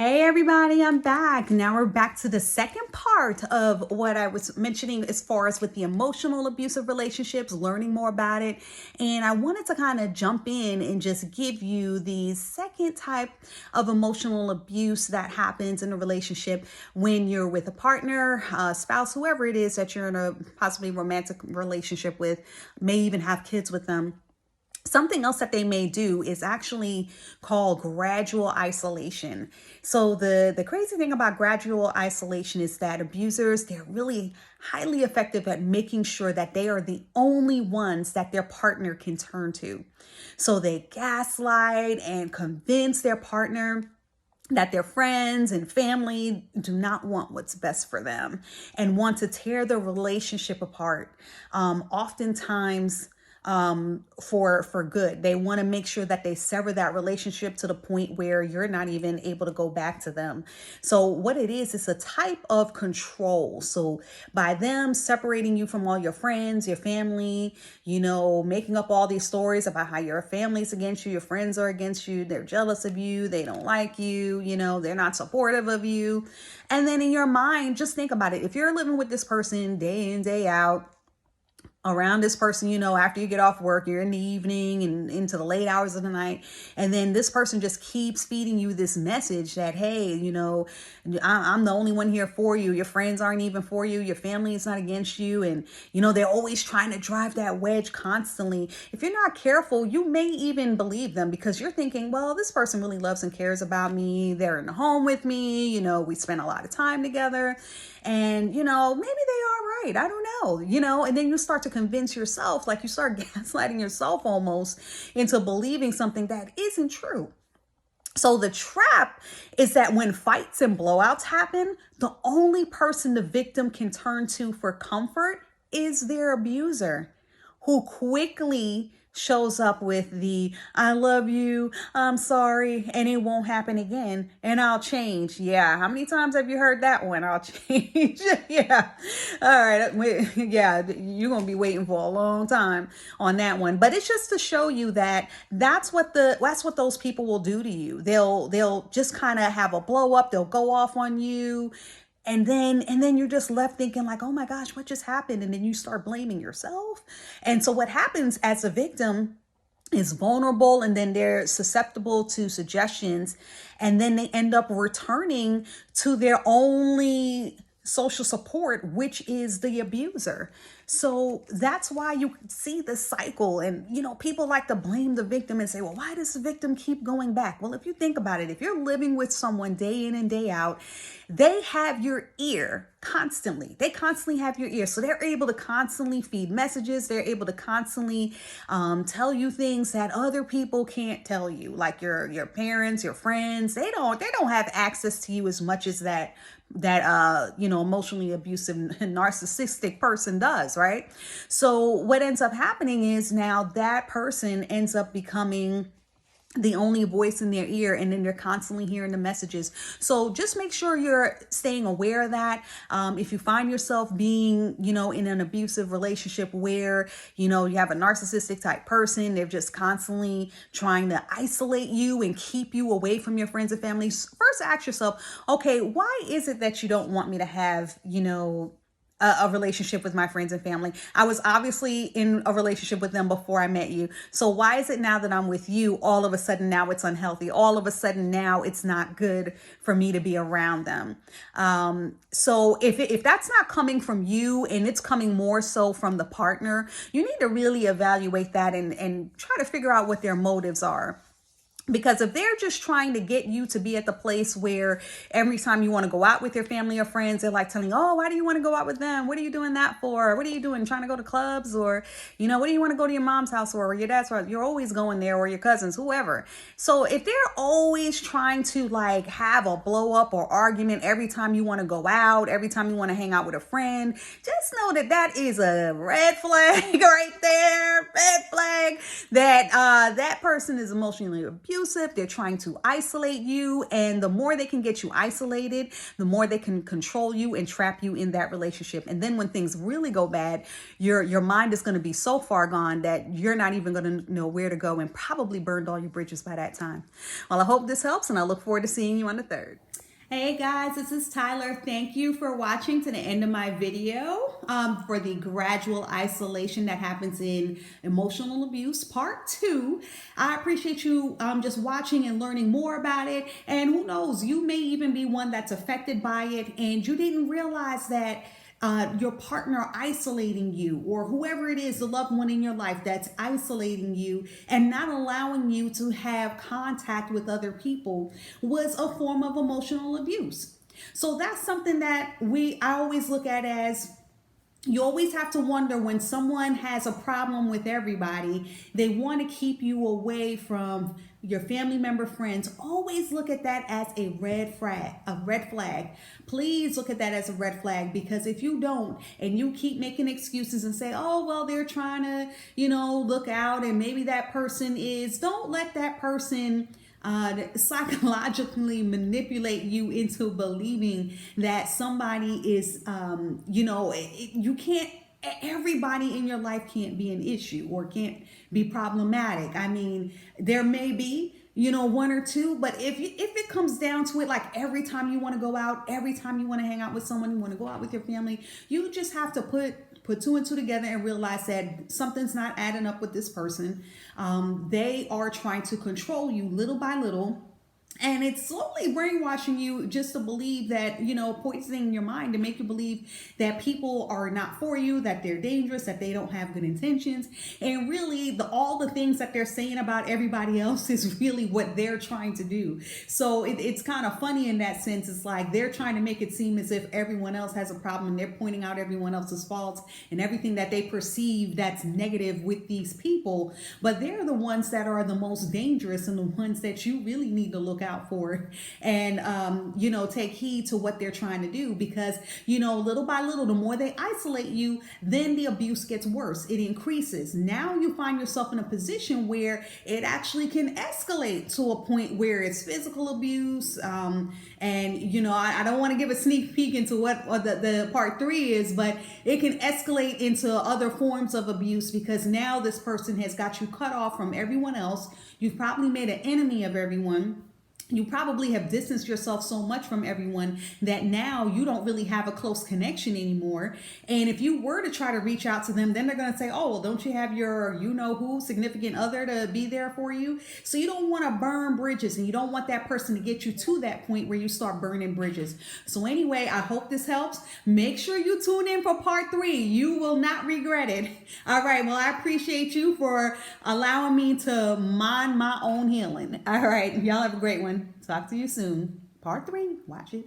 Hey everybody, I'm back. Now we're back to the second part of what I was mentioning as far as with the emotional abusive relationships, learning more about it. And I wanted to kind of jump in and just give you the second type of emotional abuse that happens in a relationship when you're with a partner, spouse, whoever it is that you're in a possibly romantic relationship with, may even have kids with them. Something else that they may do is actually called gradual isolation. So the crazy thing about gradual isolation is that abusers, they're really highly effective at making sure that they are the only ones that their partner can turn to. So they gaslight and convince their partner that their friends and family do not want what's best for them and want to tear the relationship apart. Oftentimes, for good. They want to make sure that they sever that relationship to the point where you're not even able to go back to them. So what it is, it's a type of control. So by them separating you from all your friends, your family, making up all these stories about how your family's against you, your friends are against you, they're jealous of you, they don't like you, they're not supportive of you. And then in your mind, just think about it. If you're living with this person day in, day out, around this person, after you get off work, you're in the evening and into the late hours of the night. And then this person just keeps feeding you this message that, hey, I'm the only one here for you. Your friends aren't even for you. Your family is not against you. And, they're always trying to drive that wedge constantly. If you're not careful, you may even believe them because you're thinking, well, this person really loves and cares about me. They're in the home with me. We spend a lot of time together. And, maybe they are right. I don't know, and then you start to convince yourself, like you start gaslighting yourself almost into believing something that isn't true. So the trap is that when fights and blowouts happen, the only person the victim can turn to for comfort is their abuser, who quickly shows up with the "I love you, I'm sorry, and it won't happen again, and I'll change." Yeah, how many times have you heard that one? I'll change. Yeah. All right. Yeah, you're gonna be waiting for a long time on that one. But it's just to show you that that's what those people will do to you. They'll just kind of have a blow up. They'll go off on you. And then you're just left thinking like, oh my gosh, what just happened? And then you start blaming yourself. And so what happens as a victim is vulnerable, and then they're susceptible to suggestions, and then they end up returning to their only social support, which is the abuser. So that's why you see the cycle. And, people like to blame the victim and say, well, why does the victim keep going back? Well, if you think about it, if you're living with someone day in and day out, they have your ear constantly. They constantly have your ear. So they're able to constantly feed messages. They're able to constantly tell you things that other people can't tell you, like your parents, your friends. They don't have access to you as much as that emotionally abusive narcissistic person does, right? So what ends up happening is now that person ends up becoming the only voice in their ear, and then they're constantly hearing the messages. So just make sure you're staying aware of that. If you find yourself being, in an abusive relationship where, you have a narcissistic type person, they're just constantly trying to isolate you and keep you away from your friends and family. First, ask yourself, okay, why is it that you don't want me to have, a relationship with my friends and family? I was obviously in a relationship with them before I met you. So why is it now that I'm with you, all of a sudden now it's unhealthy? All of a sudden now it's not good for me to be around them. So if that's not coming from you and it's coming more so from the partner, you need to really evaluate that and try to figure out what their motives are. Because if they're just trying to get you to be at the place where every time you want to go out with your family or friends, they're like telling, oh, why do you want to go out with them? What are you doing that for? What are you doing? Trying to go to clubs? Or, what do you want to go to your mom's house or your dad's house? You're always going there, or your cousins, whoever. So if they're always trying to like have a blow up or argument every time you want to go out, every time you want to hang out with a friend, just know that that is a red flag right there. Red flag that that person is emotionally abusive. They're trying to isolate you, and the more they can get you isolated, the more they can control you and trap you in that relationship. And then when things really go bad, your mind is going to be so far gone that you're not even going to know where to go, and probably burned all your bridges by that time. Well, I hope this helps, and I look forward to seeing you on the 3rd. Hey guys, this is Tyler. Thank you for watching to the end of my video for the gradual isolation that happens in emotional abuse part 2. I appreciate you just watching and learning more about it. And who knows, you may even be one that's affected by it and you didn't realize that your partner isolating you, or whoever it is, the loved one in your life that's isolating you and not allowing you to have contact with other people, was a form of emotional abuse. So that's something that I always look at as, you always have to wonder when someone has a problem with everybody, they want to keep you away from your family member, friends. Always look at that as a red flag. Please look at that as a red flag, because if you don't and you keep making excuses and say, oh, well, they're trying to, look out, and maybe that person is, don't let that person psychologically manipulate you into believing that somebody is, you can't, everybody in your life can't be an issue or can't be problematic. I mean, there may be, one or two, but if it comes down to it, like every time you want to go out, every time you want to hang out with someone, you want to go out with your family, you just have to put two and two together and realize that something's not adding up with this person. They are trying to control you little by little. And it's slowly brainwashing you just to believe that, poisoning your mind to make you believe that people are not for you, that they're dangerous, that they don't have good intentions. And really, all the things that they're saying about everybody else is really what they're trying to do. So it's kind of funny in that sense. It's like they're trying to make it seem as if everyone else has a problem, and they're pointing out everyone else's faults and everything that they perceive that's negative with these people. But they're the ones that are the most dangerous and the ones that you really need to look out for, and take heed to what they're trying to do, because little by little, the more they isolate you, then the abuse gets worse. It increases. Now you find yourself in a position where it actually can escalate to a point where it's physical abuse. I don't want to give a sneak peek into what the part 3 is, but it can escalate into other forms of abuse, because now this person has got you cut off from everyone else. You've probably made an enemy of everyone. You probably have distanced yourself so much from everyone that now you don't really have a close connection anymore. And if you were to try to reach out to them, then they're going to say, oh, well, don't you have your, who significant other to be there for you? So you don't want to burn bridges, and you don't want that person to get you to that point where you start burning bridges. So anyway, I hope this helps. Make sure you tune in for part 3. You will not regret it. All right. Well, I appreciate you for allowing me to mind my own healing. All right. Y'all have a great one. Talk to you soon. Part 3. Watch it.